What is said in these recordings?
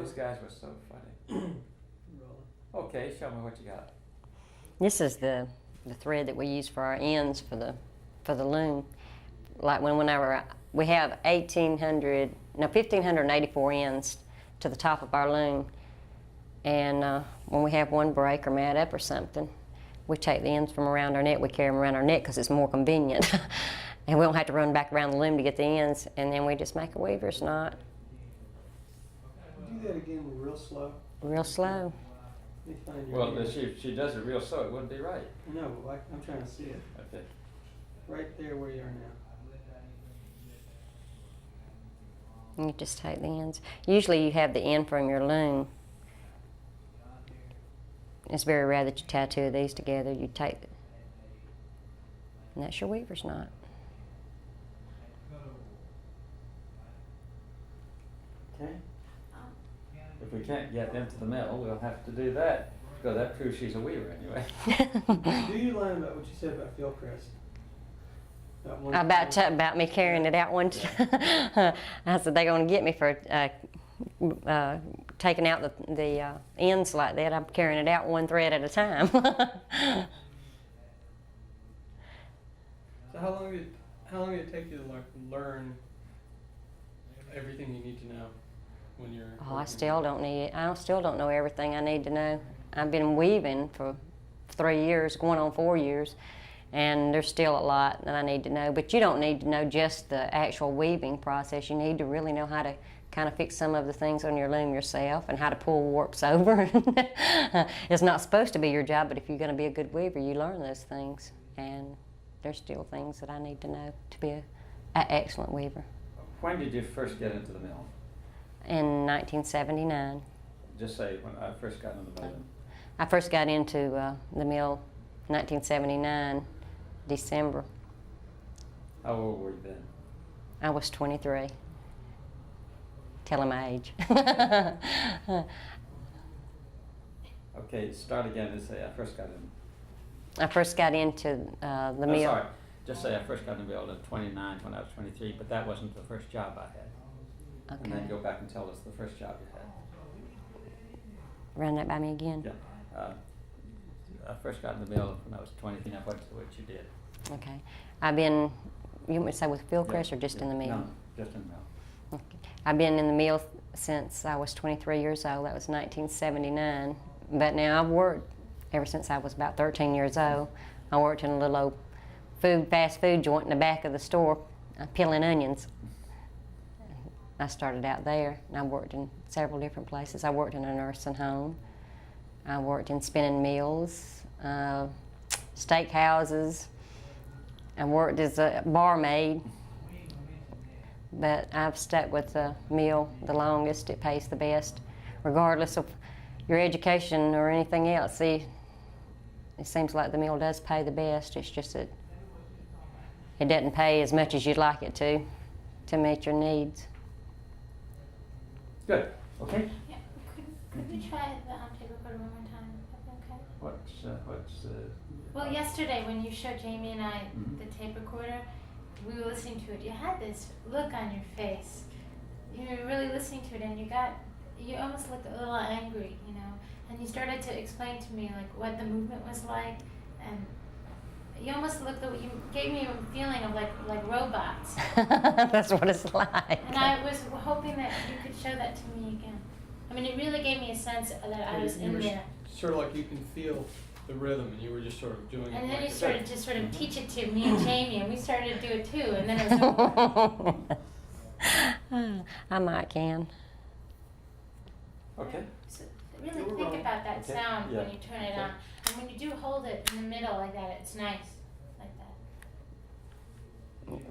Those guys were so funny. Okay, show me what you got. This is the thread that we use for our ends for the loom. Like whenever we have 1,584 ends to the top of our loom, and when we have one break or mat up or something, we take the ends from around our neck. We carry them around our neck because it's more convenient, and we don't have to run back around the loom to get the ends. And then we just make a weaver's knot. Do that again real slow. Real slow. Let me find your Well, hand. if she does it real slow, it wouldn't be right. No, I'm trying to see it. Okay. Right there where you are now. And you just take the ends. Usually you have the end from your loom. It's very rare that you tie two of these together. You take, and that's your weaver's knot. Okay. If we can't get into the middle, we'll have to do that, because that proves she's a weaver anyway. Do you line about what you said about Fieldcrest? About me carrying it out one time. I said they're going to get me for taking out the ends like that. I'm carrying it out one thread at a time. So how long did it take you to learn everything you need to know when you're? Oh, I still don't know everything I need to know. I've been weaving for 3 years, going on 4 years, and there's still a lot that I need to know. But you don't need to know just the actual weaving process. You need to really know how to kind of fix some of the things on your loom yourself and how to pull warps over. It's not supposed to be your job, but if you're going to be a good weaver, you learn those things. And there's still things that I need to know to be an excellent weaver. When did you first get into the mill? In 1979. Just say when I first got into the mill. I first got into the mill 1979, December. How old were you then? I was 23. Telling my age. Okay, start again and say I first got in. I first got into the mill. Sorry, just say I first got in the mill at 29 when I was 23, but that wasn't the first job I had. Okay. And then go back and tell us the first job you had. Run that by me again. Yeah. I first got in the mill when I was 23. Now what you did? Okay. I've been, you want me to say with Fieldcrest or just in the mill? No, just in the mill. Okay. I've been in the mill since I was 23 years old. That was 1979. But now I've worked ever since I was about 13 years old. I worked in a little old fast food joint in the back of the store, peeling onions. I started out there, and I worked in several different places. I worked in a nursing home. I worked in spinning mills, steak houses. I worked as a barmaid. But I've stuck with the mill the longest. It pays the best, regardless of your education or anything else. See, it seems like the mill does pay the best. It's just that it doesn't pay as much as you'd like it to meet your needs. Good. Okay. Yeah. Could we try the tape recorder one more time? Okay. What's Well, yesterday when you showed Jamie and I Mhm. the tape recorder, we were listening to it. You had this look on your face. You were really listening to it, and you almost looked a little angry, you know. And you started to explain to me like what the movement was like, and you almost looked. You gave me a feeling of like robots. That's what it's like. And I was hoping that you could show that to me again. I mean, it really gave me a sense that I was in there. Sort of like you can feel the rhythm, and you were just sort of doing it. And then like you a- started to sort of teach it to me and Jamie, and we started to do it too, and then it was over. I might can. Okay. So really think about that Okay. sound Yeah. when you turn it Okay. on. And when you do hold it in the middle like that, it's nice, like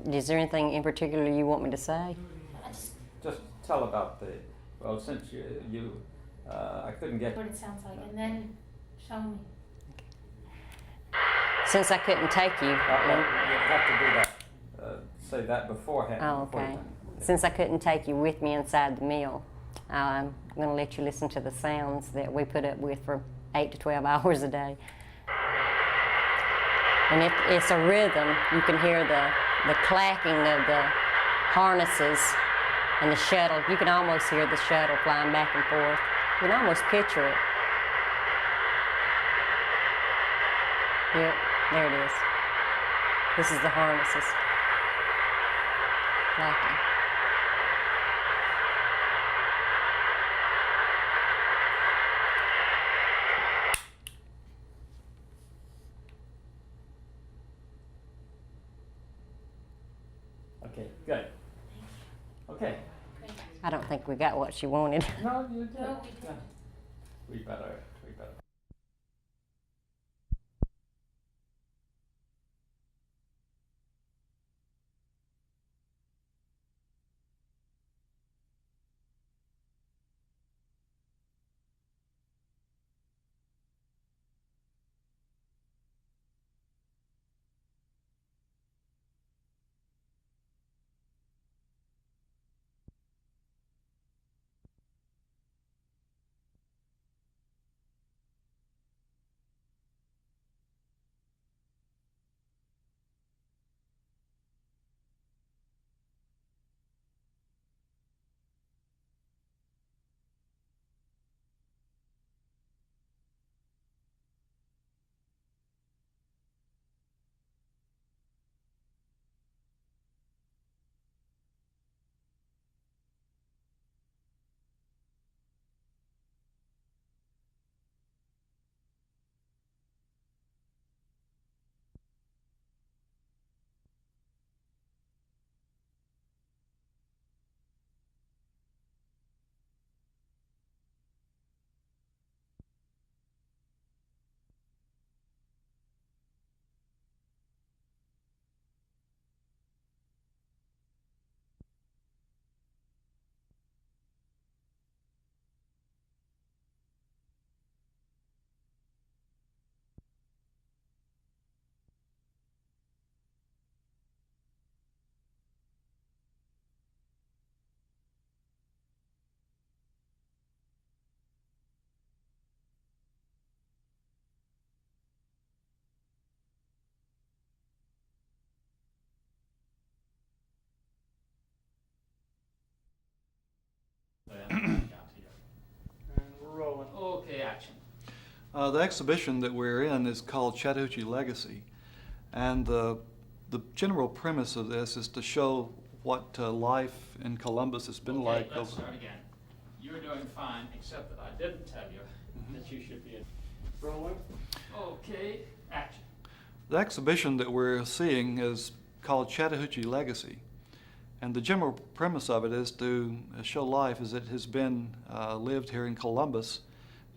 that. Is there anything in particular you want me to say? I just Just tell about since I couldn't get. what it sounds like, and then show me. Since I couldn't take you. You have to do that. Say that beforehand. Oh, before you okay. can- Since I couldn't take you with me inside the mill, I'm going to let you listen to the sounds that we put up with for 8 to 12 hours a day. And it's a rhythm. You can hear the clacking of the harnesses And the shuttle, you can almost hear the shuttle flying back and forth. You can almost picture it. Yep, there it is. This is the harnesses. Flapping. Okay, good. Okay. Great. I don't think we got what she wanted. No, you did. No, we Yeah. didn't. We better. We better. And we're rolling. Okay, action. The exhibition that we're in is called Chattahoochee Legacy, and the general premise of this is to show what life in Columbus has been like. Let's start again. You're doing fine, except that I didn't tell you that you should be in. Rolling. Okay, action. The exhibition that we're seeing is called Chattahoochee Legacy, and the general premise of it is to show life as it has been lived here in Columbus,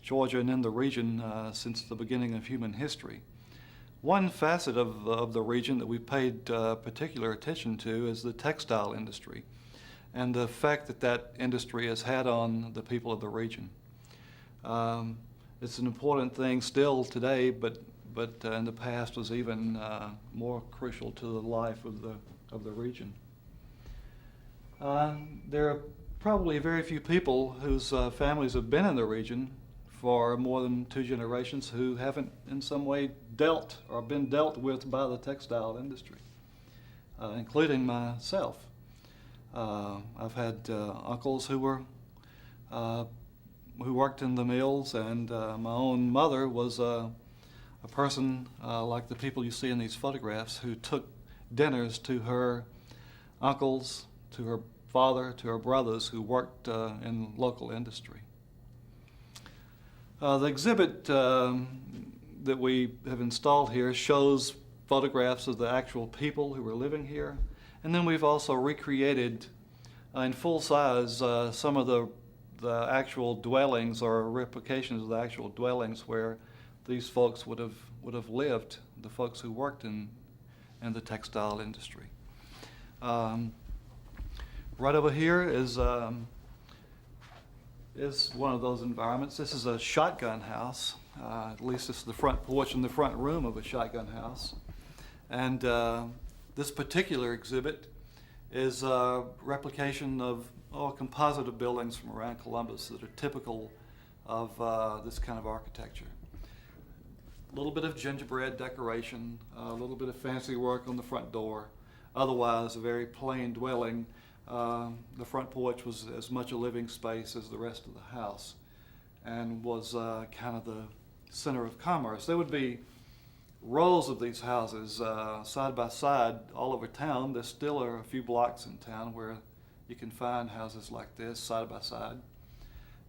Georgia, and in the region since the beginning of human history. One facet of the region that we paid particular attention to is the textile industry and the effect that that industry has had on the people of the region. It's an important thing still today, but in the past was even more crucial to the life of the region. There are probably very few people whose families have been in the region for more than 2 generations who haven't in some way dealt or been dealt with by the textile industry, including myself. I've had uncles who worked in the mills, and my own mother was a person like the people you see in these photographs who took dinners to her uncles, to her father, to her brothers who worked in local industry. The exhibit that we have installed here shows photographs of the actual people who were living here, and then we've also recreated in full size some of the actual dwellings or replications of the actual dwellings where these folks would have lived, the folks who worked in the textile industry. Right over here is one of those environments. This is a shotgun house. At least this is the front porch and the front room of a shotgun house. And this particular exhibit is a replication of a composite of buildings from around Columbus that are typical of this kind of architecture. A little bit of gingerbread decoration, a little bit of fancy work on the front door. Otherwise, a very plain dwelling The front porch was as much a living space as the rest of the house, and was kind of the center of commerce. There would be rows of these houses side by side all over town. There still are a few blocks in town where you can find houses like this side by side.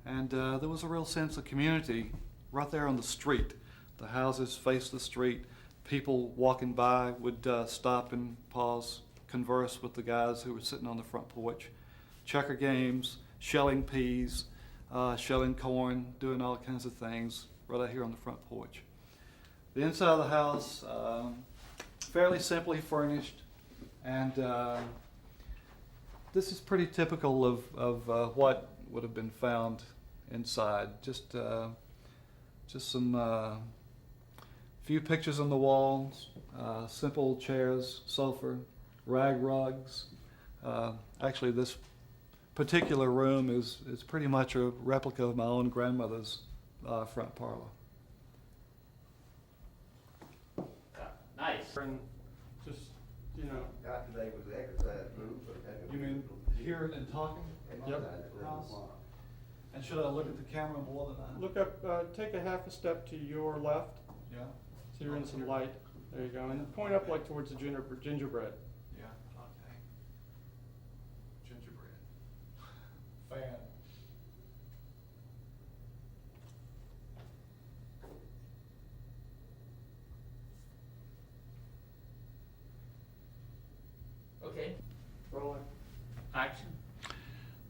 And there was a real sense of community right there on the street. The houses faced the street. People walking by would stop and pause, converse with the guys who were sitting on the front porch. Checker games, shelling peas, shelling corn, doing all kinds of things right out here on the front porch. The inside of the house, fairly simply furnished, and this is pretty typical of what would have been found inside. Just some few pictures on the walls, simple chairs, sofa, rag rugs. Actually, this particular room is pretty much a replica of my own grandmother's front parlor. Nice. And just, you know, Got today was the exercise room, but that. You mean hearing and talking? Yep. House. And should I look at the camera more than I? look up, take a half a step to your left, Yeah. so you're in some light. There you go, and point up like towards the gingerbread. Yeah. Okay. Gingerbread. Fan. Okay. Rolling. Action.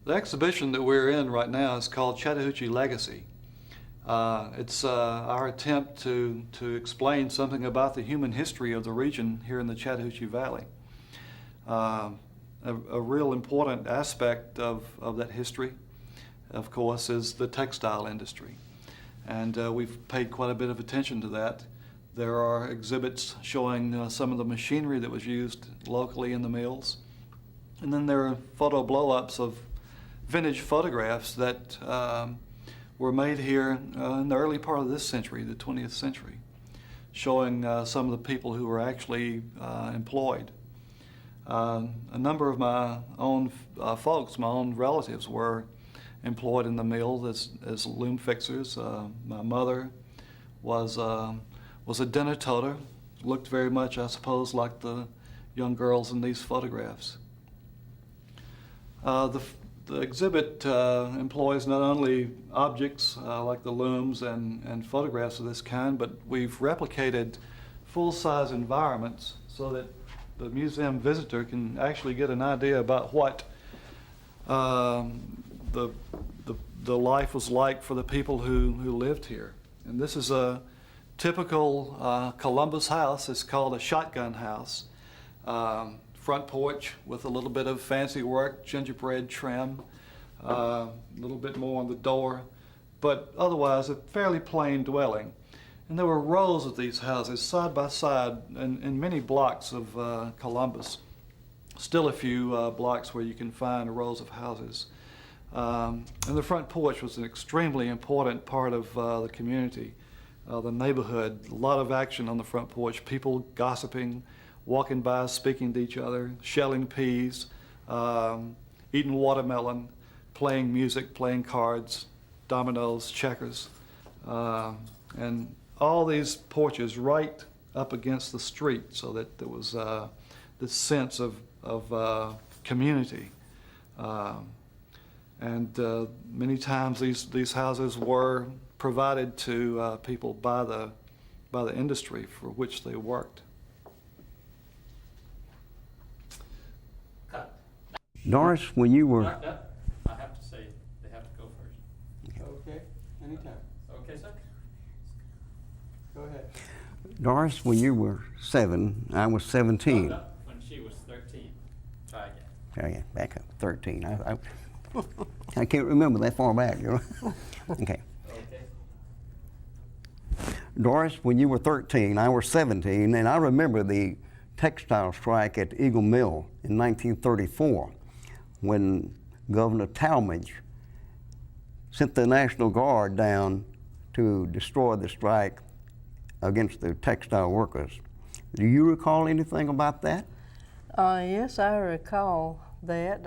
The exhibition that we're in right now is called Chattahoochee Legacy. It's our attempt to explain something about the human history of the region here in the Chattahoochee Valley. A real important aspect of that history, of course, is the textile industry. And we've paid quite a bit of attention to that. There are exhibits showing some of the machinery that was used locally in the mills. And then there are photo blow-ups of vintage photographs that were made here in the early part of this century, the 20th century, showing some of the people who were actually employed. A number of my own folks, my own relatives, were employed in the mill as loom fixers. My mother was a dinner toter, looked very much, I suppose, like the young girls in these photographs. The exhibit employs not only objects like the looms and photographs of this kind, but we've replicated full-size environments so that the museum visitor can actually get an idea about what the life was like for the people who lived here. And this is a typical Columbus house. It's called a shotgun house. Front porch with a little bit of fancy work, gingerbread trim, a little bit more on the door, but otherwise a fairly plain dwelling. And there were rows of these houses side by side in many blocks of Columbus. Still a few blocks where you can find rows of houses. And the front porch was an extremely important part of the community, the neighborhood. A lot of action on the front porch, people gossiping, walking by, speaking to each other, shelling peas, eating watermelon, playing music, playing cards, dominoes, checkers, and all these porches right up against the street, so that there was this sense of community. And many times these houses were provided to people by the industry for which they worked. Cut. Doris, when you were, No, I have to say, they have to go first. Okay, anytime. Okay, sir? Go ahead. Doris, when you were 7, I was 17. No, when she was 13. Try again. Okay, back up, 13. I can't remember that far back, you know. Okay. Okay. Doris, when you were 13, I was 17, and I remember the textile strike at Eagle Mill in 1934, when Governor Talmadge sent the National Guard down to destroy the strike against the textile workers. Do you recall anything about that? Yes, I recall that.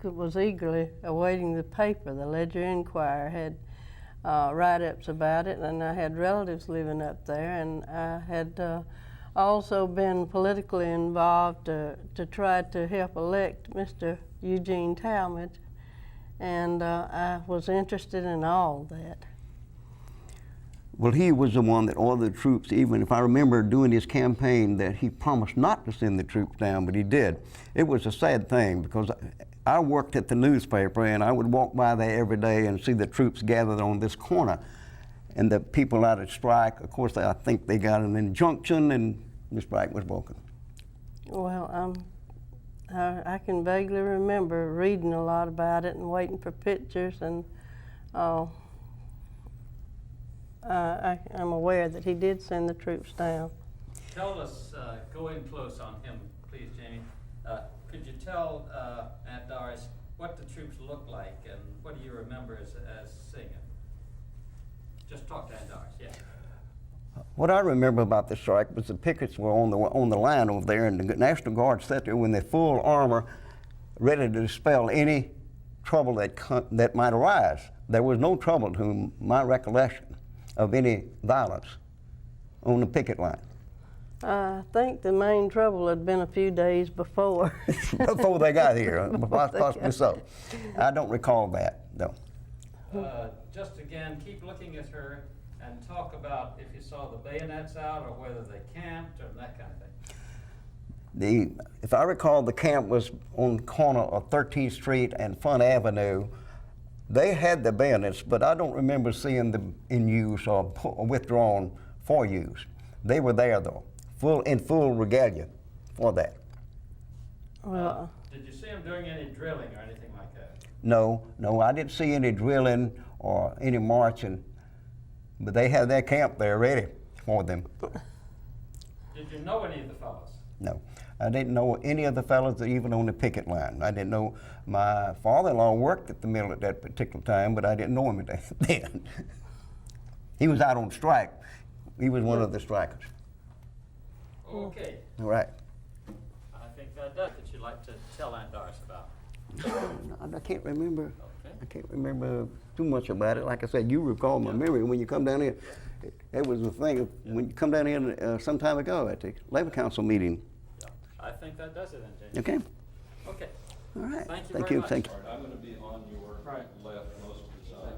Was eagerly awaiting the paper. The Ledger Enquirer had write-ups about it, and I had relatives living up there, and I had also been politically involved to try to help elect Mr. Eugene Talmadge, and I was interested in all that. Well, he was the one that ordered the troops, even if I remember during his campaign that he promised not to send the troops down, but he did. It was a sad thing because I worked at the newspaper and I would walk by there every day and see the troops gathered on this corner and the people out at strike. Of course, I think they got an injunction and the strike was broken. Well, I can vaguely remember reading a lot about it and waiting for pictures, and I'm aware that he did send the troops down. Tell us, go in close on him, please, Jamie. Could you tell Aunt Doris what the troops looked like and what do you remember as seeing it? Just talk to Aunt Doris, yeah. What I remember about the strike was the pickets were on the line over there, and the National Guard sat there in their full armor, ready to dispel any trouble that might arise. There was no trouble, to my recollection, of any violence on the picket line. I think the main trouble had been a few days before. Before they got here, possibly so. I don't recall that, though. Just again, keep looking at her and talk about if you saw the bayonets out or whether they camped or that kind of thing. If I recall, the camp was on the corner of 13th Street and Front Avenue. They had the bayonets, but I don't remember seeing them in use or withdrawn for use. They were there, though, in full regalia for that. Well, did you see them doing any drilling or anything like that? No, I didn't see any drilling or any marching, but they had their camp there ready for them. Did you know any of the fellows? No, I didn't know any of the fellows that even on the picket line. I didn't know. My father-in-law worked at the mill at that particular time, but I didn't know him then. He was out on strike. He was one of the strikers. Okay. All right. I think that you'd like to tell Aunt Doris about. I can't remember. Okay. I can't remember too much about it. Like I said, you recall my memory when you come down here. It was the thing when you come down here some time ago at the Labor Council meeting. Yeah. I think that does it, then, Okay. Okay. All right. Thank you Thank very you. much. Thank you. I'm going to be on your Right. left most of the time.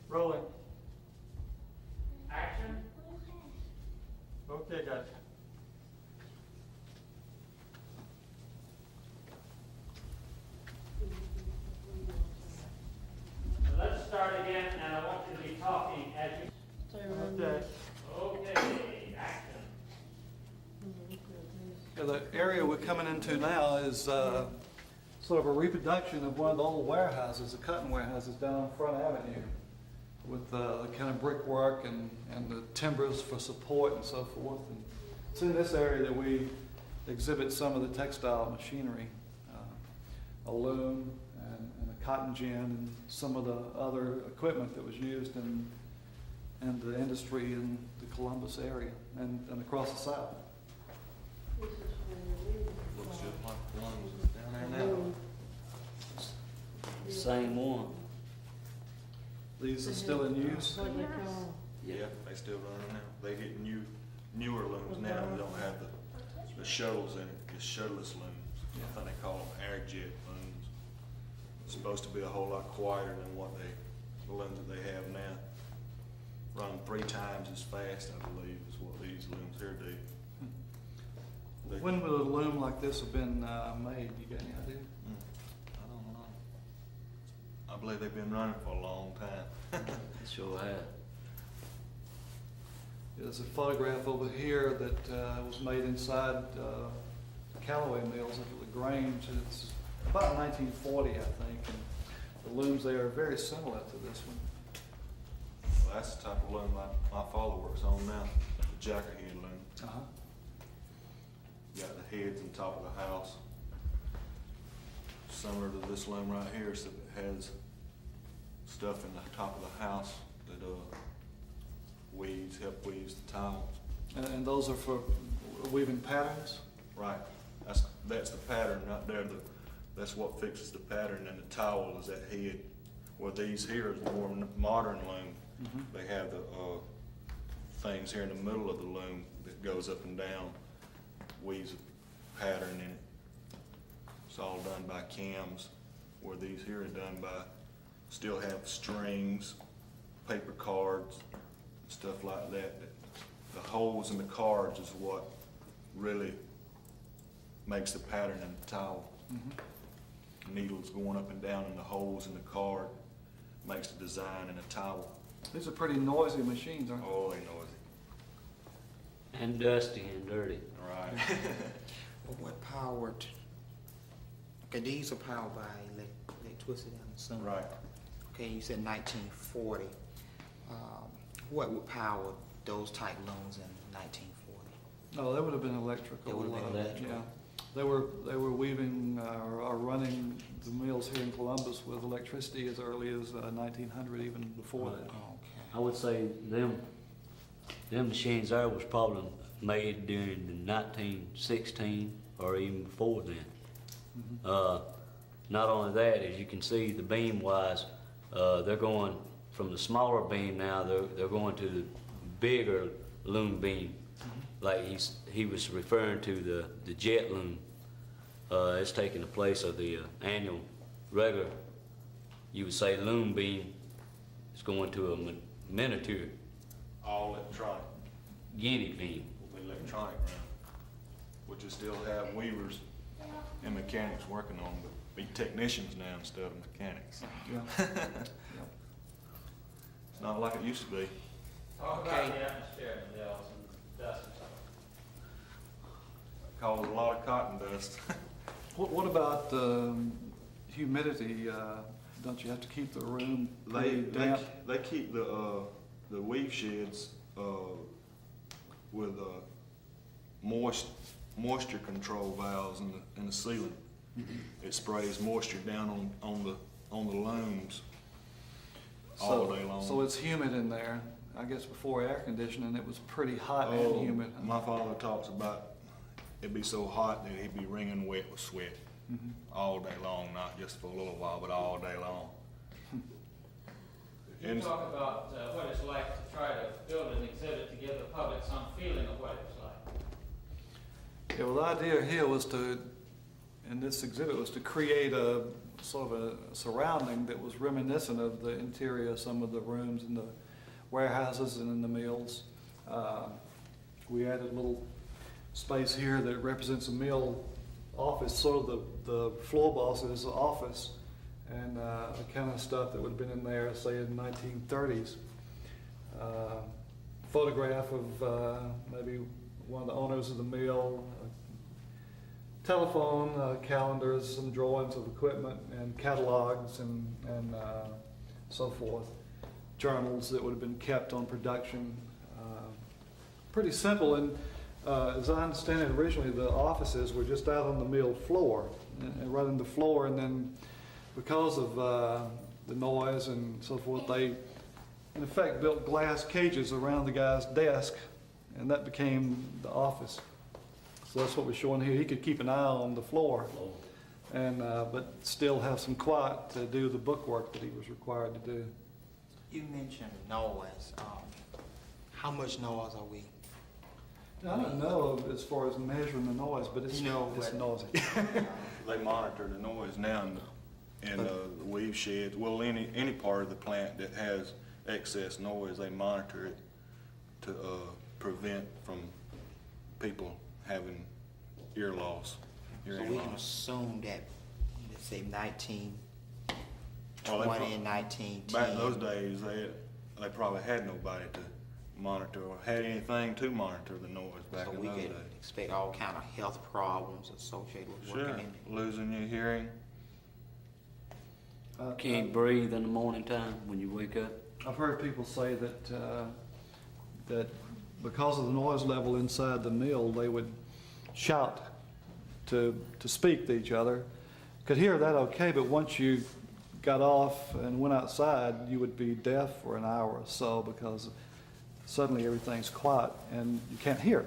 Rolling. Action. Okay, guys. Let's start again, and I want you to be talking as you. Okay, action. Yeah, the area we're coming into now is sort of a reproduction of one of the old warehouses, the cotton warehouses down on Front Avenue, with the kind of brickwork and the timbers for support and so forth. And it's in this area that we exhibit some of the textile machinery, a loom and a cotton gin and some of the other equipment that was used in the industry in the Columbus area and across the South. Looks just like the ones down there now. Same one. These are still in use. Yeah, they still running now. They get newer looms now. They don't have the shuttles in it. It's shuttleless looms. I think they call them air jet looms. It's supposed to be a whole lot quieter than the looms that they have now. Run 3 times as fast, I believe, is what these looms here do. When would a loom like this have been made? You got any idea? I don't know. I believe they've been running for a long time. Sure have. There's a photograph over here that was made inside Callaway Mills up at LaGrange. It's about 1940, I think. And the looms there are very similar to this one. Well, that's the type of loom my father works on now, the jacker head loom. Uh-huh. Got the heads on top of the house. Similar to this loom right here, so it has stuff in the top of the house that help weaves the tiles. And those are for weaving patterns? Right. That's the pattern right there. That's what fixes the pattern, and the towel is that head. Where these here is the more modern loom. They have the things here in the middle of the loom that goes up and down, weaves a pattern in it. It's all done by cams, where these here are done by, still have strings, paper cards, stuff like that. The holes in the cards is what really makes the pattern in the towel. Needles going up and down in the holes in the card makes the design in a towel. These are pretty noisy machines, aren't they? Oh, they noisy. And dusty and dirty. Right. Well, what powered? Okay, these are powered by electricity, I'm assuming. Right. Okay, you said 1940. What would power those type looms in 1940? No, they would have been electrical. They would have been electrical. Yeah. They were weaving or running the mills here in Columbus with electricity as early as 1900, even before that. I would say them machines there was probably made during the 1916 or even before then. Not only that, as you can see, the beam wise, they're going from the smaller beam now. They're going to the bigger loom beam, like he was referring to the jet loom. It's taking the place of the annual regular, you would say, loom beam. It's going to a miniature All electronic. guinea beam. Electronic round, which you still have weavers and mechanics working on, but be technicians now instead of mechanics. Yeah. It's not like it used to be. Talk about the atmosphere in the mills and dust and stuff. Caused a lot of cotton dust. What about humidity? Don't you have to keep the room They pretty damp? they keep the weave sheds with moisture control valves in the ceiling. It sprays moisture down on the looms all day long. So it's humid in there. I guess before air conditioning, it was pretty hot and humid. My father talks about it'd be so hot that he'd be wringing wet with sweat all day long, not just for a little while, but all day long. Could you talk about what it's like to try to build an exhibit to give the public some feeling of what it's like? Yeah, well, the idea here was in this exhibit, was to create a sort of a surrounding that was reminiscent of the interior of some of the rooms in the warehouses and in the mills. We added a little space here that represents a mill office, sort of the floor boss's office, and the kind of stuff that would have been in there, say, in the 1930s. Photograph of maybe one of the owners of the mill, telephone, calendars, some drawings of equipment, and catalogs and so forth. Journals that would have been kept on production. Pretty simple, and as I understand it, originally the offices were just out on the mill floor, and running the floor, and then because of the noise and so forth, they in effect built glass cages around the guy's desk, and that became the office. So that's what we're showing here. He could keep an eye on the floor, and but still have some quiet to do the book work that he was required to do. You mentioned noise. How much noise are we? I don't know as far as measuring the noise, but it's, it's noisy. They monitor the noise now in the weave sheds. Well, any part of the plant that has excess noise, they monitor it to prevent from people having ear loss. So we can assume that, let's say 1920 and 1910. Back in those days, they probably had nobody to monitor or had anything to monitor the noise back in those days. So we could expect all kind of health problems associated with working in it. Losing your hearing. Can't breathe in the morning time when you wake up. I've heard people say that that because of the noise level inside the mill, they would shout to speak to each other. Could hear that okay, but once you got off and went outside, you would be deaf for an hour or so because suddenly everything's quiet and you can't hear.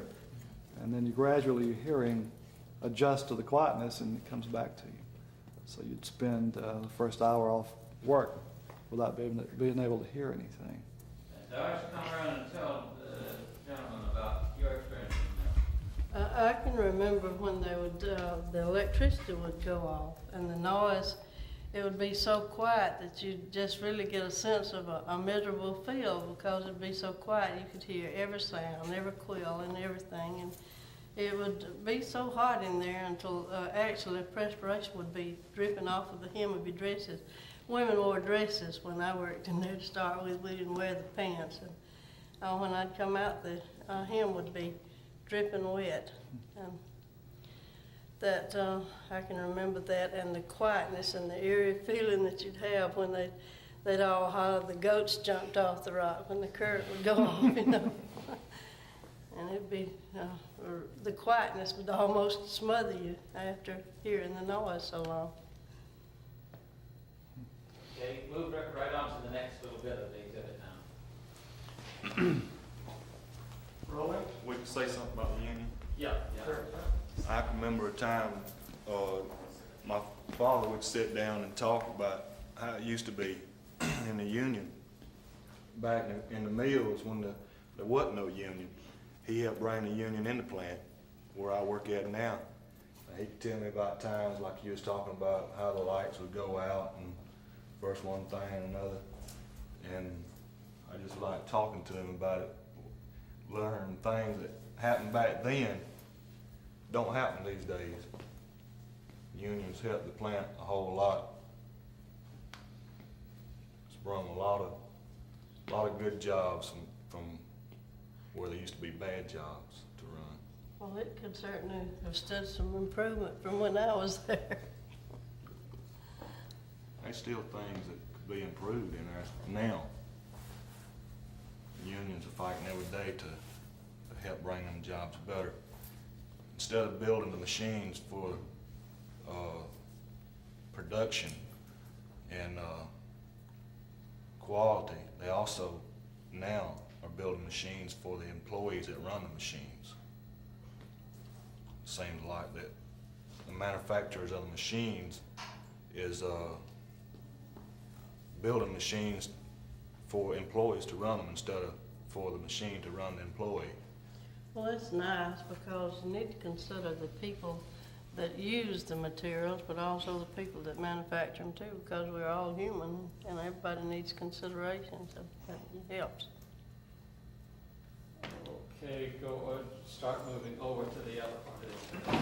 And then you gradually, your hearing adjusts to the quietness and it comes back to you. So you'd spend the first hour off work without being able to hear anything. Doris, come around and tell the gentleman about your experience. I can remember when they would, the electricity would go off and the noise, it would be so quiet that you'd just really get a sense of a miserable feel because it'd be so quiet you could hear every sound, every quill and everything. And it would be so hot in there until actually perspiration would be dripping off of the hem of your dresses. Women wore dresses when I worked in there to start with. We didn't wear the pants. And when I'd come out, the hem would be dripping wet. And that I can remember that, and the quietness and the eerie feeling that you'd have when they'd all holler, the goats jumped off the rock when the current would go off, you know. And it'd be, the quietness would almost smother you after hearing the noise so long. Okay, move right on to the next little bit of the exhibit now. Rolling? We can say something about the union. Yeah. Sure. I can remember a time my father would sit down and talk about how it used to be in the union back in the mills when there wasn't no union. He helped bring the union in the plant where I work at now. He could tell me about times like you was talking about how the lights would go out and first one thing and another. And I just like talking to him about it, learning things that happened back then don't happen these days. Unions help the plant a whole lot. It's brought a lot of good jobs from where there used to be bad jobs to run. Well, it could certainly have stood some improvement from when I was there. There's still things that could be improved in there now. Unions are fighting every day to help bring them jobs better. Instead of building the machines for production and quality, they also now are building machines for the employees that run the machines. Seems like that the manufacturers of the machines is building machines for employees to run them instead of for the machine to run the employee. Well, that's nice because you need to consider the people that use the materials, but also the people that manufacture them too, because we're all human and everybody needs consideration, so that helps. Okay, start moving over to the other part of this.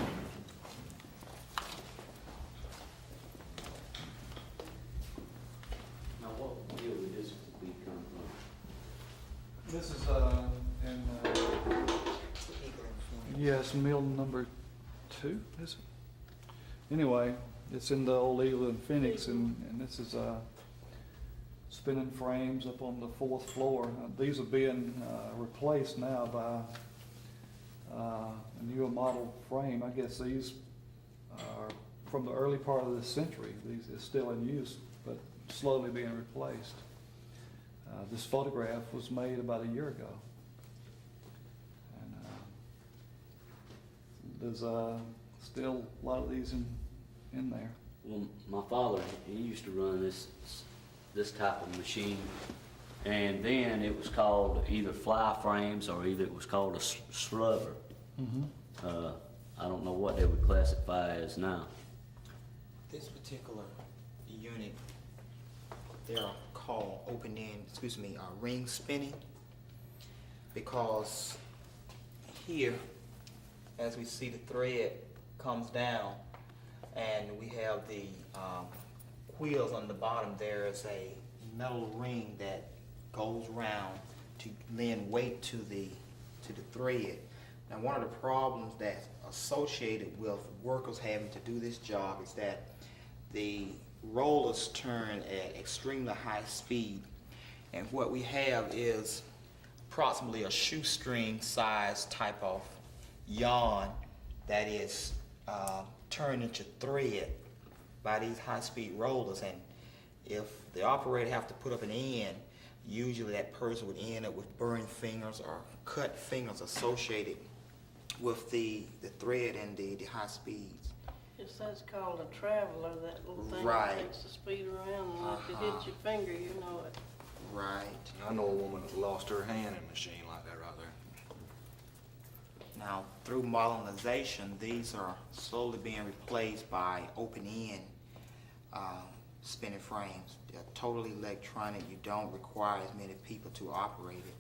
Now, what year would this be come from? This is yes, mill number 2, is it? Anyway, it's in the old Eagle and Phoenix, and this is spinning frames up on the 4th floor. These are being replaced now by a newer model frame. I guess these are from the early part of this century. These are still in use, but slowly being replaced. This photograph was made about a year ago. And there's still a lot of these in there. Well, my father, he used to run this type of machine, and then it was called either fly frames or either it was called a slubber. Mm-hmm. I don't know what they would classify as now. This particular unit, they're called ring spinning, because here, as we see, the thread comes down and we have the wheels on the bottom. There is a metal ring that goes round to lend weight to the thread. Now, one of the problems that's associated with workers having to do this job is that the rollers turn at extremely high speed, and what we have is approximately a shoestring size type of yarn that is turned into thread by these high-speed rollers. And if the operator have to put up an end, usually that person would end up with burned fingers or cut fingers associated with the thread and the high speeds. It's guess that's called a traveler, that little thing Right. that takes the speed around, and if it Uh-huh. hits your finger, you know it. Right. I know a woman that lost her hand in a machine like that right there. Now, through modernization, these are slowly being replaced by open-end spinning frames. They're totally electronic. You don't require as many people to operate it.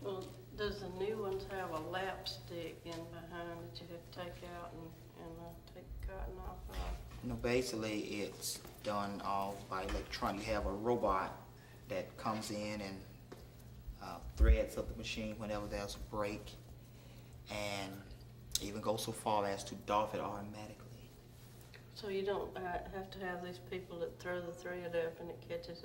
Well, does the new ones have a lap stick in behind that you have to take out and take the cotton off of? You know, basically, it's done all by electronic. You have a robot that comes in and threads up the machine whenever there's a break, and even goes so far as to doff it automatically. So you don't have to have these people that throw the thread up and it catches